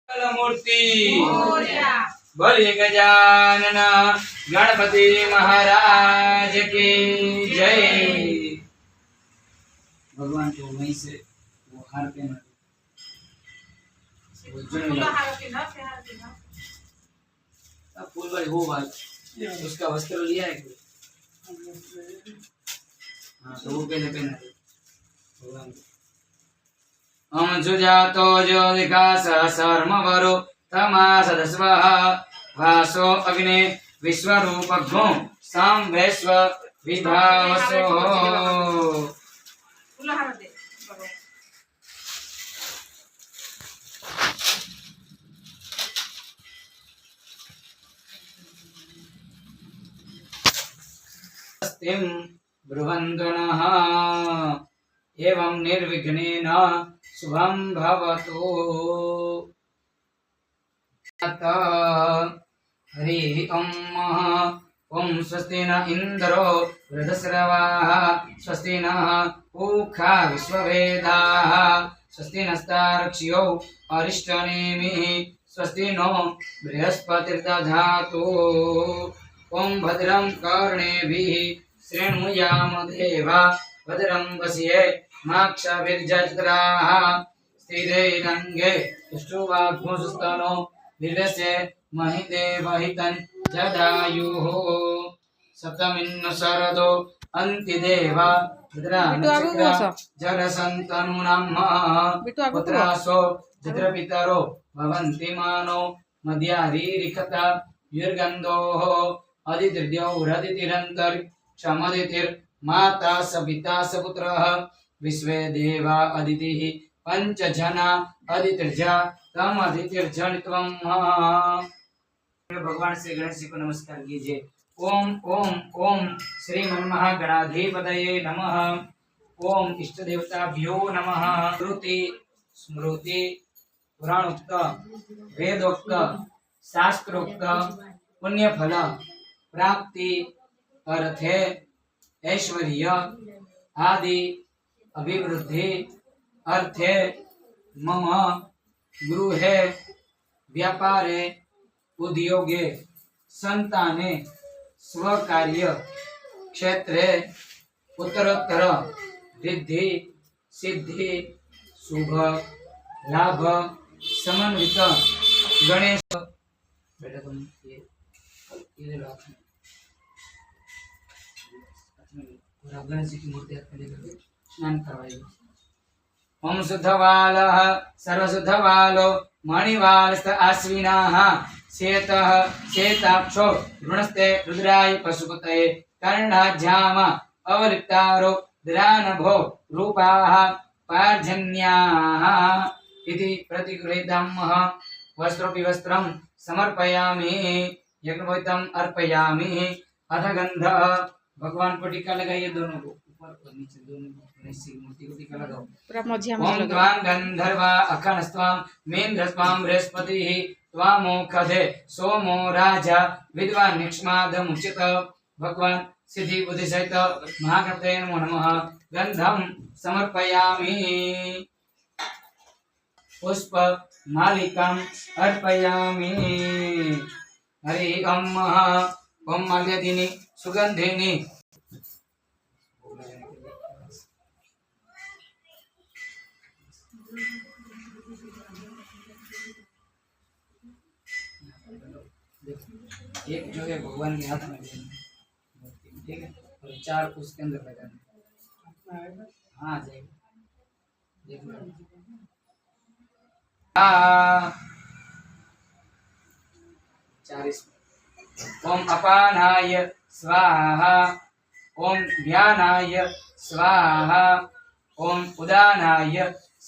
मूर्ति बोलिए गजानन गणपति महाराज की जय। भगवान को वहीं से वो हार पहना फूल वाली वो बात उसका वस्त्र लिया है हाँ तो वो पहले पहना भगवान जुजातो ज्योतिकास सर्मवरो तमासदस्वः भासो अग्ने विश्वरूपघ्नो सांवेश्व विभावसो। स्तिं ब्रुवन्तु नः एवं निर्विघ्नेन शुभं भवतु। हरि ओम स्वस्ति न इंद्रो वृद्धश्रवाः स्वस्ति नः पूषा विश्ववेदाः स्वस्ति नस्तार्क्ष्यो अरिष्टनेमिः स्वस्ति नो बृहस्पतिर्दधातु। ओम भद्रं कर्णेभिः शृणुयाम देवा भद्रं पश्ये माक्षभिर्जत्राः स्थिरैरङ्गे तुष्टुवाग्मुस्तनो दिवसे महिदेवहितं जदायुः सप्तमिन्न शरदो अन्तिदेवा जरसन्तनूनां पुत्रासो जत्रपितरो भवन्ति मानो मद्यारीरिखता युर्गन्धोः अदितिर्द्यौरदितिरन्तरिक्षमदितिर्माता स पिता स पुत्रः विश्वे देवा अदितिः पंचजना अदितिर्जा तम अदितिर्जनित्वं। भगवान श्री गणेश जी को नमस्कार कीजिए। ओम ओम ओम श्री मनमहागणाधिपतये नमः। ओम इष्ट देवताभ्यो नमः। श्रुति स्मृति पुराणोक्त वेदोक्त शास्त्रोक्त पुण्य फल प्राप्ति अर्थे ऐश्वर्य आदि अभिवृद्धि अर्थे मम गृहे व्यापारे उद्योगे संताने स्वकार्य क्षेत्रे उत्तरोत्तर रिद्धि सिद्धि शुभ लाभ समन्वित गणेश बेटा तुम ये लो गणेश जी की मूर्ति हाथ में लेकर स्नान करवाइए। ओम शुद्धवालः सर्वशुद्धवालो मणिवालस्त आश्विनाः शेतः शेताक्षो ऋणस्ते रुद्राय पशुपतये कर्णाढ्याम अवलिप्तारो द्रानभो रूपाः पार्जन्याः इति प्रतिगृहीतमः। वस्त्रोऽपि वस्त्रं समर्पयामि यज्ञोपवीतम् अर्पयामि अथ गन्धः। भगवान को टीका लगाइए दोनों को ऊपर और नीचे दोनों मूर्ति को टीका लगाओ। ओम त्वां गंधर्वा अखनस्त्वां मेन्द्रस्त्वां बृहस्पतिः त्वामोखधे सोमो राजा विद्वान् निक्ष्मादमुचित। भगवान सिद्धि बुद्धि सहित महागणपतये नमो नमः। गंधं समर्पयामि पुष्प मालिकाम् अर्पयामि। हरि ओम ओम माल्यादिनी सुगंधिनी एक जो है भगवान के हाथ में ठीक है और चार उसके अंदर लगाने। हाँ जाएगा देख लो। चार इसमें ओम अपानाय स्वाहा ओम ज्ञानाय स्वाहा ओम उदानाय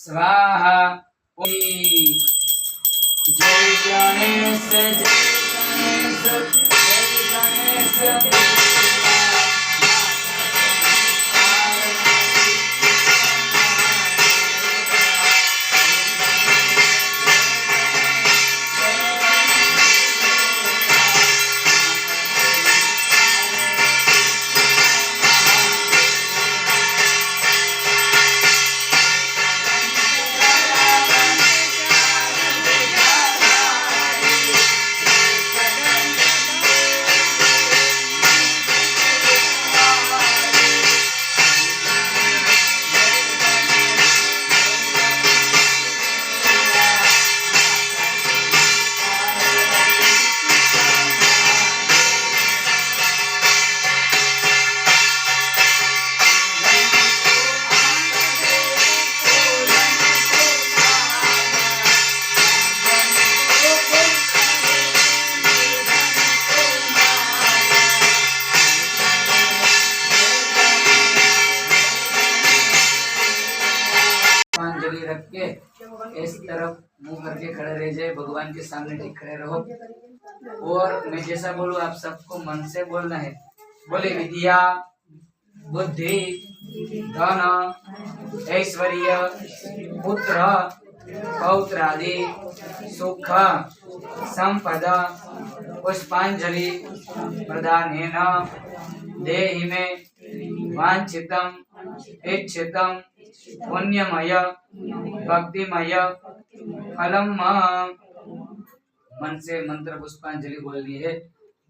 स्वाहा। जय गणेश जय गणेश जय गणेश। जय भगवान के सामने ठीक खड़े रहो और मैं जैसा बोलूं आप सबको मन से बोलना है। बोले विद्या बुद्धि धन ऐश्वर्य पुत्र पौत्रादि सुख संपदा पुष्पांजलि प्रदानेन देहि मे वांछितम इच्छितम पुण्यमय भक्तिमय फलम। मन से मंत्र पुष्पांजलि बोलनी है।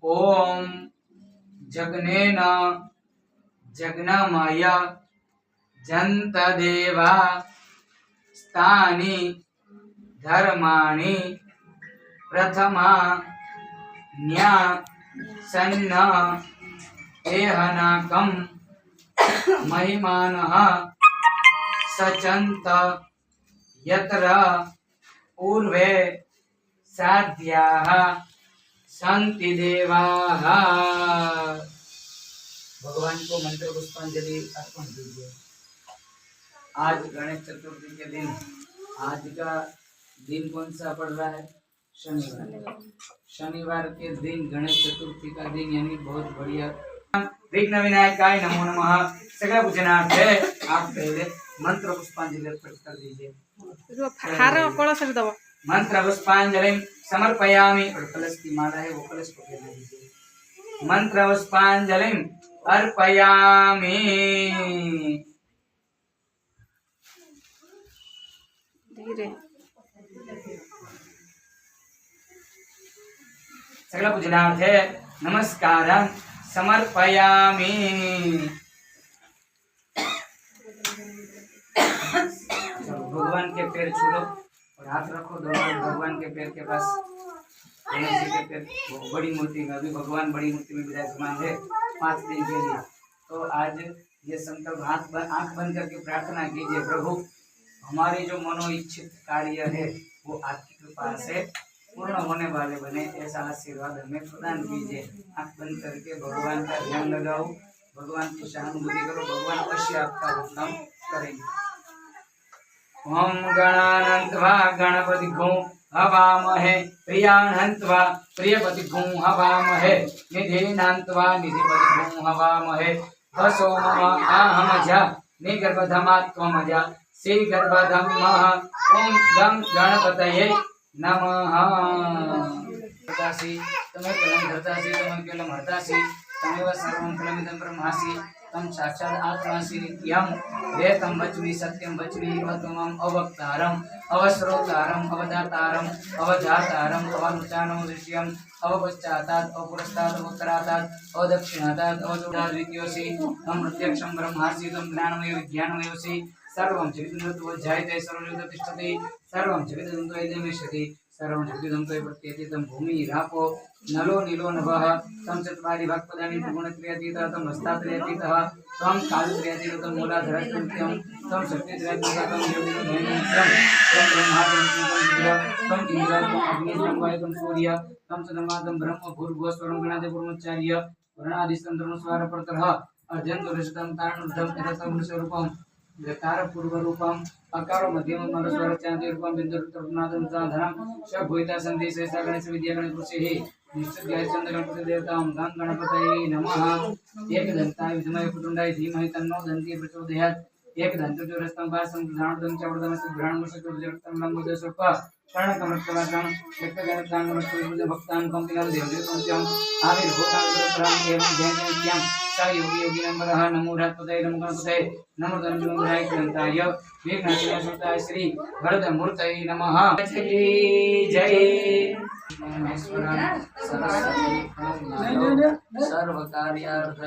ओम जगनेन जगनमय जंतदेवा स्थानि धर्माणि प्रथमा न्या सन्न एहनाकं महिमानः सचंत यत्र पूर्वे साध्याः सन्ति देवाः। भगवान को मंत्र पुष्पांजलि अर्पण कीजिए। आज गणेश चतुर्थी के दिन, आज का दिन कौन सा पड़ रहा है? शनिवार। शनिवार के दिन गणेश चतुर्थी का दिन, यानी बहुत बढ़िया। विघ्न विनायकाय नमो नमः। सगला पूजनार्थ आप पहले मंत्र पुष्पांजलि अर्पण कर दीजिए। मंत्र पुष्पांजलि समर्पयामि। और कलश की माला है वो कलश को फेरने दीजिए। मंत्र पुष्पांजलि अर्पयामि। धीरे सगला पूजनार्थ नमस्कारं समर्पयामि। भगवान के पैर छू लो और हाथ रखो दोनों भगवान के पैर के पास। गणेश जी के पैर बड़ी मूर्ति में, अभी भगवान बड़ी मूर्ति में विराजमान है 5 दिन के लिए। तो आज ये संकल्प आंख बंद करके प्रार्थना कीजिए, प्रभु हमारे जो मनोइच्छित कार्य है वो आपकी कृपा से पूर्ण होने वाले बने, ऐसा आशीर्वाद हमें प्रदान कीजिए। आंख बंद करके भगवान का ध्यान लगाओ, भगवान की सहानुभूति करो, भगवान अवश्य आपका हुक्म करेंगे। ओम गणानन्त्वा गणपतिगुं हवामहे प्रियानन्त्वा प्रियपतिगुं हवामहे निधीनान्त्वा निधिपतिगुं हवामहे वसो मम आहमजा निगर्भधमात्वमजा श्रीगर्भधम्मः। ओम गं गणपतये नमः। धर्तासि तमे कलम धर्तासि तमे कलम हर्तासि तमेव सर्वं कलमिदं ब्रह्मासि तम साक्षात् आत्मासि नित्यं वेदं वच्मि सत्यं वच्मि अवतमं अवक्तारं अवश्रोतारं अवदातारं अवधातारं अवनुचानं दृश्यं अवपश्चातात् अपुरस्तात् अवक्रातात् अवदक्षिणातात् अवचूडात् द्वितीयोऽसि तं प्रत्यक्षं ब्रह्मासि तं ज्ञानमय विज्ञानमयोऽसि सर्वं जगदन्तु जायते सर्वं तिष्ठति सर्वं जगदन्तु ऐदमिष्यति सर्वं जगदं त्वयि प्रत्येतितं भूमि रापो नलो नीलो नभः तं चत्वारि भक्पदानि गुणत्रयातीतः तं हस्तात्रयातीतः तं कालत्रयातीतं मूलाधरस्कृत्यं तं शक्तित्रयातीतः तं योगितं तं ब्रह्मादं तं इंद्रादं अग्निं वायुं सूर्य तं चन्द्रमादं ब्रह्म भूर्भुवः स्वरं गणादि ब्रह्मचार्य वर्णादिस्तंत्रनुस्वार परतरः अर्धन्तुरशतं तारणुद्धं एततं स्वरूपं कार पूर्व रूपम अकार मध्यम मनस्वर चांति रूपम बिंदु तरुणादं साधनम शभुइता संदेश ऐसा गणेश विद्या गणेश पुरुषे निश्चित गाय चंद्र गणपति देवतां गं गणपतये नमः। एक दंताय विद्महे कुटुंडाय धीमहि तन्नो दन्ति प्रचोदयात्। एक दंतचूरस्तं वासं प्रधानोदं चवदमस्य ब्रह्मणमुषचतुर्जगतं लंबोदशोप कर्णकमलकलाकं व्यक्तगणतां भक्तान् कंपिलं देवदेवं आविर्भूतां एवं ध्यानं योगी योगी नमः। नमो रात्पतये नमो गणपतये नमो धनंजय ग्रंथाय विघ्ननाशाय श्री वरदमूर्तये नमः। जय सरस्वती सर्व कार्यार्थ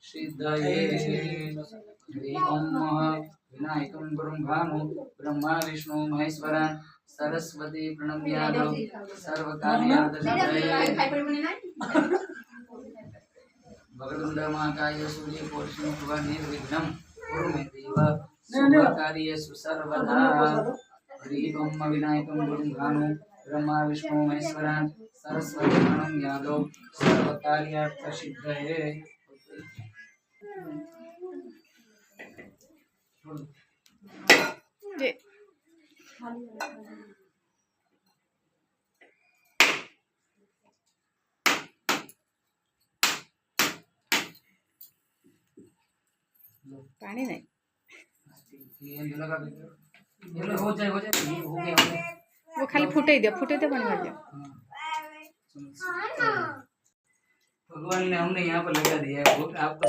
सिद्धये। ओम विनायकं गुरुं भानु ब्रह्मा विष्णु महेश्वरं सरस्वती प्रणम्यादौ सर्व कार्यार्थ सिद्धये। भगवन्धमाकाय सूर्यकोटिमुखः निर्विघ्नं कुरु मे देव सर्वकार्येषु सर्वदा। हरिः ओम विनायकं गुरुं भानु ब्रह्मा विष्णु महेश्वरं सरस्वती प्रणम्यादौ सर्वकार्यार्थ सिद्धये। पानी नहीं, ये लगा के ये हो जाए ये हो गया वो खाली फुटे दे पानी भर दिया। भगवान ने हमने यहाँ पर लगा दिया है, आपको